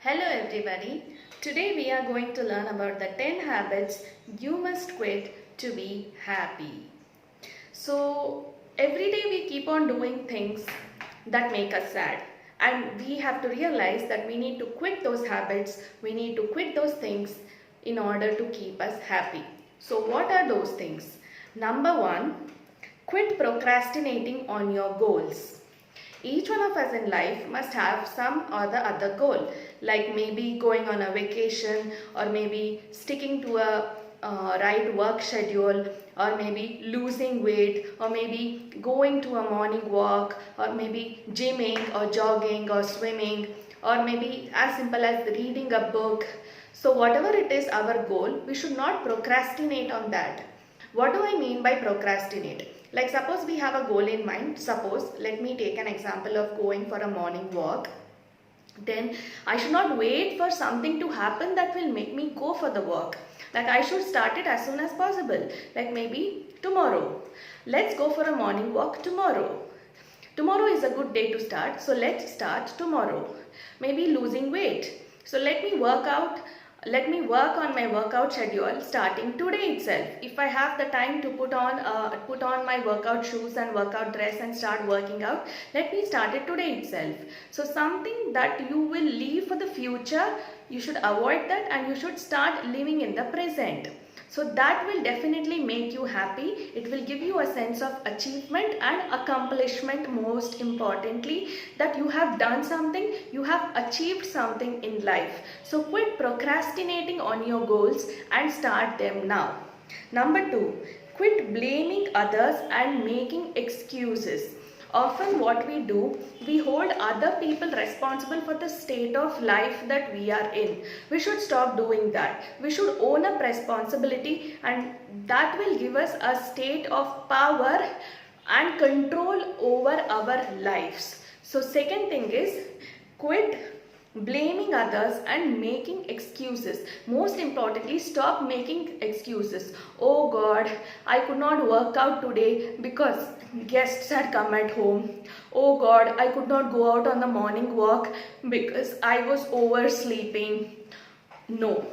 Hello everybody. Today we are going to learn about the 10 habits you must quit to be happy. So every day we keep on doing things that make us sad, and we have to realize that we need to quit those habits, we need to quit those things in order to keep us happy. So what are those things? Number 1, quit procrastinating on your goals. Each one of us in life must have some or the other goal, like maybe going on a vacation, or maybe sticking to a right work schedule, or maybe losing weight, or maybe going to a morning walk, or maybe gymming or jogging or swimming, or maybe as simple as reading a book. So whatever it is our goal, we should not procrastinate on that. What do I mean by procrastinate? Like suppose we have a goal in mind. Suppose, let me take an example of going for a morning walk. Then I should not wait for something to happen that will make me go for the walk. Like I should start it as soon as possible. Like maybe tomorrow. Let's go for a morning walk tomorrow. Tomorrow is a good day to start. So let's start tomorrow. Maybe losing weight. So let me work on my workout schedule starting today itself. If I have the time to put on my workout shoes and workout dress and start working out, let me start it today itself. So something that you will leave for the future, you should avoid that and you should start living in the present. So that will definitely make you happy. It will give you a sense of achievement and accomplishment, most importantly, that you have done something, you have achieved something in life. So quit procrastinating on your goals and start them now. Number 2, quit blaming others and making excuses. Often what we do, we hold other people responsible for the state of life that we are in. We should stop doing that. We should own up responsibility, and that will give us a state of power and control over our lives. So second thing is, quit blaming others and making excuses. Most importantly, stop making excuses. Oh God, I could not work out today because guests had come at home. Oh God, I could not go out on the morning walk because I was oversleeping. No.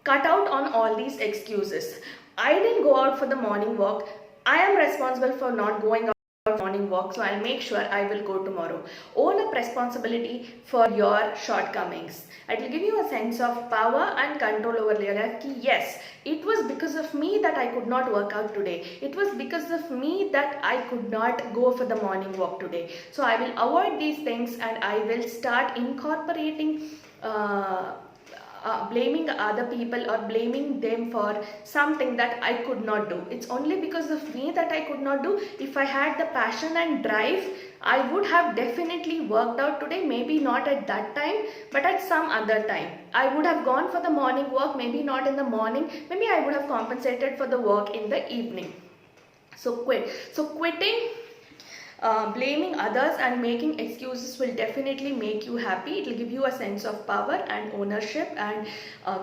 Cut out on all these excuses. I didn't go out for the morning walk. I am responsible for not going out morning walk, so I'll make sure I will go tomorrow. Own up responsibility for your shortcomings. It will give you a sense of power and control over your life. Yes, it was because of me that I could not work out today. It was because of me that I could not go for the morning walk today. So I will avoid these things and I will start incorporating blaming other people or blaming them for something that I could not do. It's only because of me that I could not do. If I had the passion and drive, I would have definitely worked out today. Maybe not at that time, but at some other time. I would have gone for the morning walk, maybe not in the morning. Maybe I would have compensated for the walk in the evening. So quit. So quitting blaming others and making excuses will definitely make you happy. It will give you a sense of power and ownership and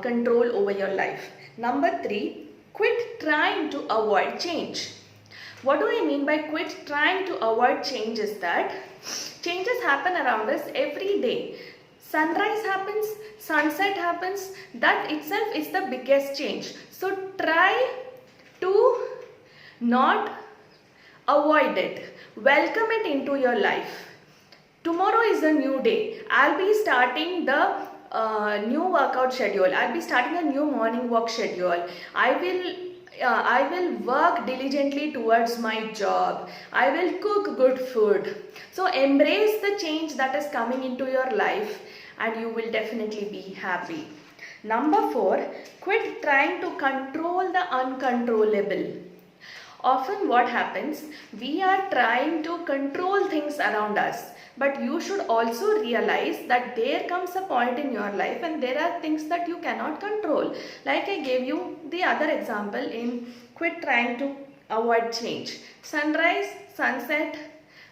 control over your life. Number 3, quit trying to avoid change. What do I mean by quit trying to avoid change is that changes happen around us every day. Sunrise happens, sunset happens, that itself is the biggest change. So try to not avoid it. Welcome it into your life. Tomorrow is a new day. I'll be starting the new workout schedule. I'll be starting a new morning walk schedule. I will work diligently towards my job. I will cook good food. So embrace the change that is coming into your life and you will definitely be happy. Number 4, quit trying to control the uncontrollable. Often what happens, we are trying to control things around us, but you should also realize that there comes a point in your life and there are things that you cannot control. Like I gave you the other example in quit trying to avoid change. Sunrise, sunset,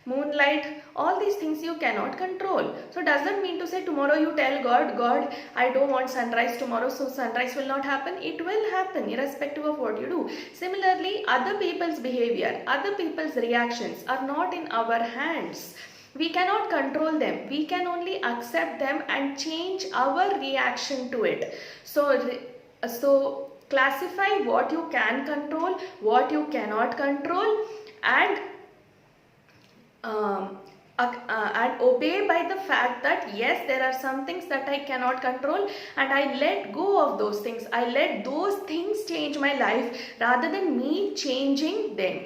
moonlight, all these things you cannot control. So does that mean to say tomorrow you tell God, I don't want sunrise tomorrow, so sunrise will not happen? It will happen irrespective of what you do. Similarly, other people's behavior, other people's reactions are not in our hands. We cannot control them. We can only accept them and change our reaction to it. So classify what you can control, what you cannot control, and and obey by the fact that yes, there are some things that I cannot control, and I let go of those things. I let those things change my life rather than me changing them.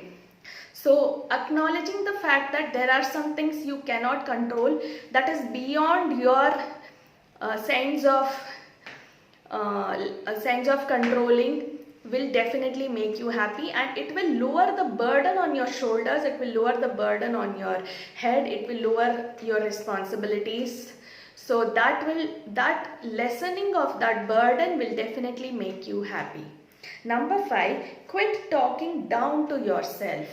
So acknowledging the fact that there are some things you cannot control, that is beyond your sense of controlling, will definitely make you happy, and it will lower the burden on your shoulders, it will lower the burden on your head, it will lower your responsibilities. So that lessening of that burden will definitely make you happy. Number 5, quit talking down to yourself.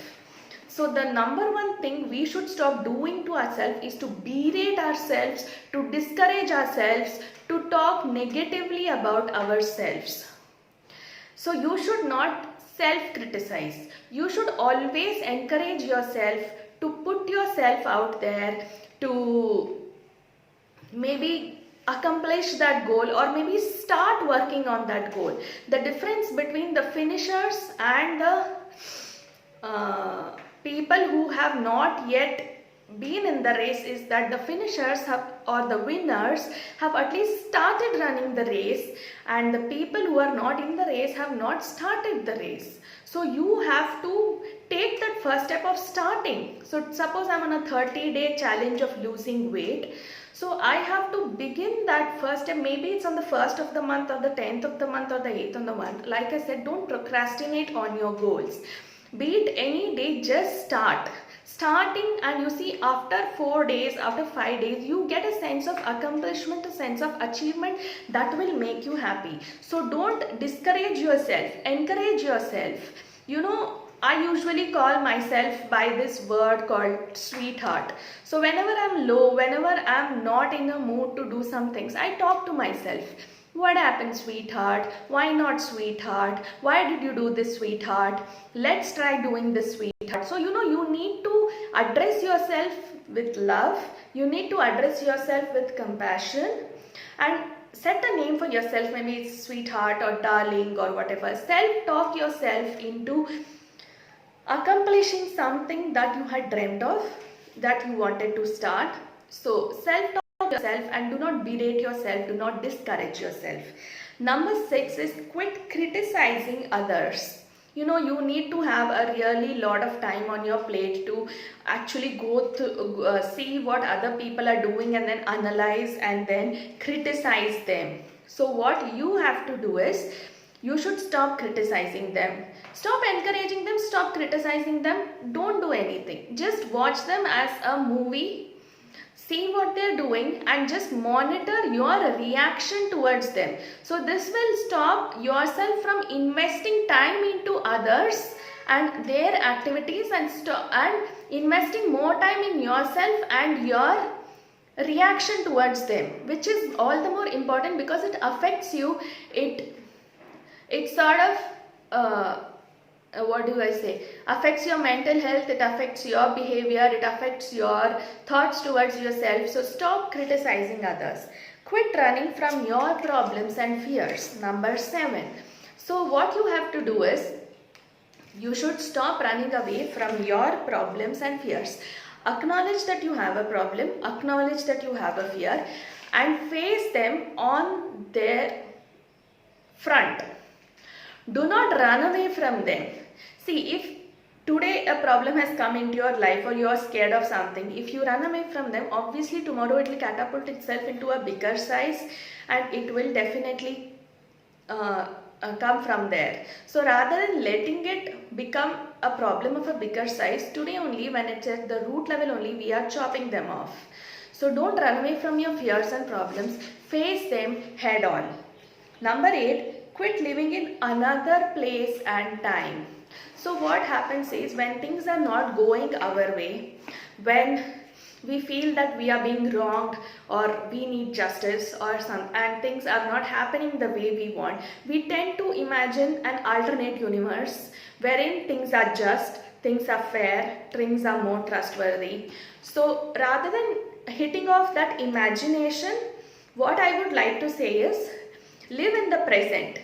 So the number one thing we should stop doing to ourselves is to berate ourselves, to discourage ourselves, to talk negatively about ourselves. So you should not self-criticize. You should always encourage yourself to put yourself out there, to maybe accomplish that goal, or maybe start working on that goal. The difference between the finishers and the people who have not yet been in the race is that the finishers have, or the winners have at least started running the race, and the people who are not in the race have not started the race. So you have to take that first step of starting. So suppose I'm on a 30-day challenge of losing weight. So I have to begin that first step. Maybe it's on the 1st of the month, or the 10th of the month, or the 8th of the month. Like I said, don't procrastinate on your goals. Be it any day, just start. Starting, and you see, after 4 days, after 5 days, you get a sense of accomplishment, a sense of achievement that will make you happy. So don't discourage yourself, encourage yourself. You know, I usually call myself by this word called sweetheart. So whenever I'm low, whenever I'm not in a mood to do some things, I talk to myself. What happened, sweetheart? Why not, sweetheart? Why did you do this, sweetheart? Let's try doing this, sweetheart. So you need to address yourself with love. You need to address yourself with compassion, and set a name for yourself. Maybe it's sweetheart or darling or whatever. Self-talk yourself into accomplishing something that you had dreamt of, that you wanted to start. So self-talk yourself and do not berate yourself, do not discourage yourself. Number 6 is quit criticizing others. You need to have a really lot of time on your plate to actually go to see what other people are doing, and then analyze and then criticize them. So what you have to do is, you should stop criticizing them. Stop encouraging them, stop criticizing them. Don't do anything. Just watch them as a movie. See what they're doing and just monitor your reaction towards them. So this will stop yourself from investing time into others and their activities, and investing more time in yourself and your reaction towards them, which is all the more important because it affects you. It sort of what do I say, affects your mental health, it affects your behavior, it affects your thoughts towards yourself. So stop criticizing others. Quit running from your problems and fears. Number 7. So what you have to do is, you should stop running away from your problems and fears. Acknowledge that you have a problem, acknowledge that you have a fear, and face them on their front. Do not run away from them. See, if today a problem has come into your life, or you are scared of something, if you run away from them, obviously tomorrow it will catapult itself into a bigger size, and it will definitely come from there. So rather than letting it become a problem of a bigger size, today only, when it's at the root level only, we are chopping them off. So don't run away from your fears and problems, face them head on. Number 8, quit living in another place and time. So what happens is, when things are not going our way, when we feel that we are being wronged, or we need justice, and things are not happening the way we want, we tend to imagine an alternate universe wherein things are just, things are fair, things are more trustworthy. So rather than hitting off that imagination, what I would like to say is live in the present.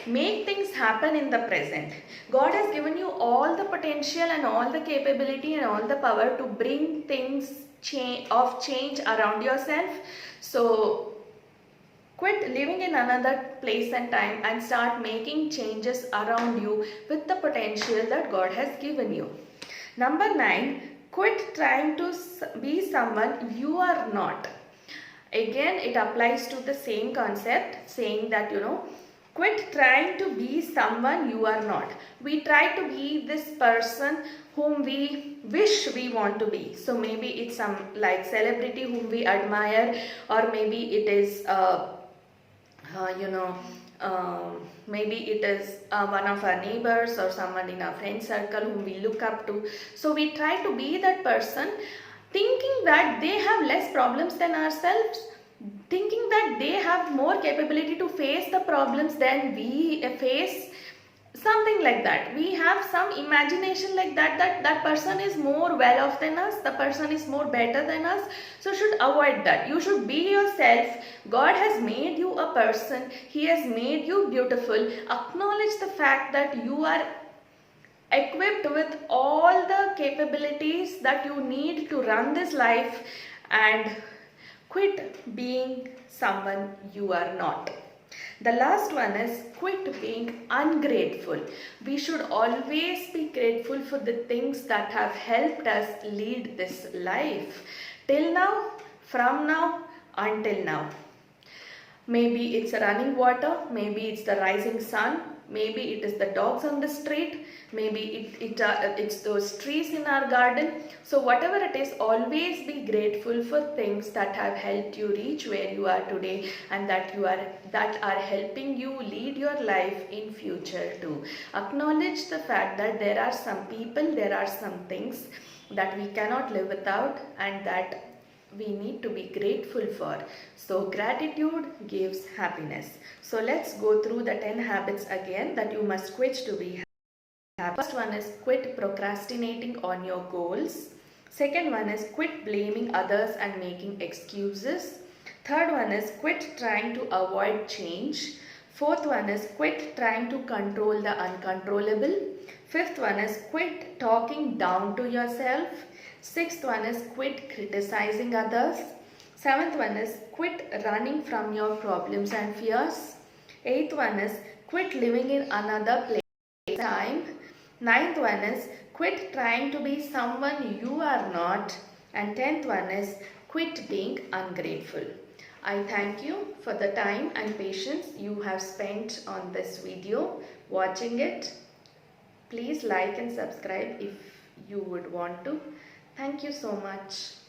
Make things happen in the present. God has given you all the potential and all the capability and all the power to bring things of change around yourself. So quit living in another place and time and start making changes around you with the potential that God has given you. Number 9, quit trying to be someone you are not. Again, it applies to the same concept, saying that, quit trying to be someone you are not. We try to be this person whom we wish we want to be. So maybe it's some like celebrity whom we admire, or maybe it is maybe it is one of our neighbors or someone in our friend circle whom we look up to. So we try to be that person, thinking that they have less problems than ourselves, thinking that they have more capability to face the problems than we face. Something like that. We have some imagination like that person is more well off than us, the person is more better than us. So should avoid that. You should be yourself. God has made you a person. He has made you beautiful. Acknowledge the fact that you are equipped with all the capabilities that you need to run this life, and quit being someone you are not. The last one is quit being ungrateful. We should always be grateful for the things that have helped us lead this life till now, from now, until now. Maybe it's running water, maybe it's the rising sun, maybe it is the dogs on the street, maybe it's those trees in our garden. So whatever it is, always be grateful for things that have helped you reach where you are today, and that are helping you lead your life in future too. Acknowledge the fact that there are some people, there are some things that we cannot live without, and that we need to be grateful for. So gratitude gives happiness. So let's go through the 10 habits again that you must quit to be happy. First one is quit procrastinating on your goals. Second one is quit blaming others and making excuses. Third one is quit trying to avoid change. Fourth one is quit trying to control the uncontrollable. Fifth one is quit talking down to yourself. Sixth one is quit criticizing others. Seventh one is quit running from your problems and fears. Eighth one is quit living in another place and time. Ninth one is quit trying to be someone you are not. And 10th one is quit being ungrateful. I thank you for the time and patience you have spent on this video watching it. Please like and subscribe if you would want to. Thank you so much.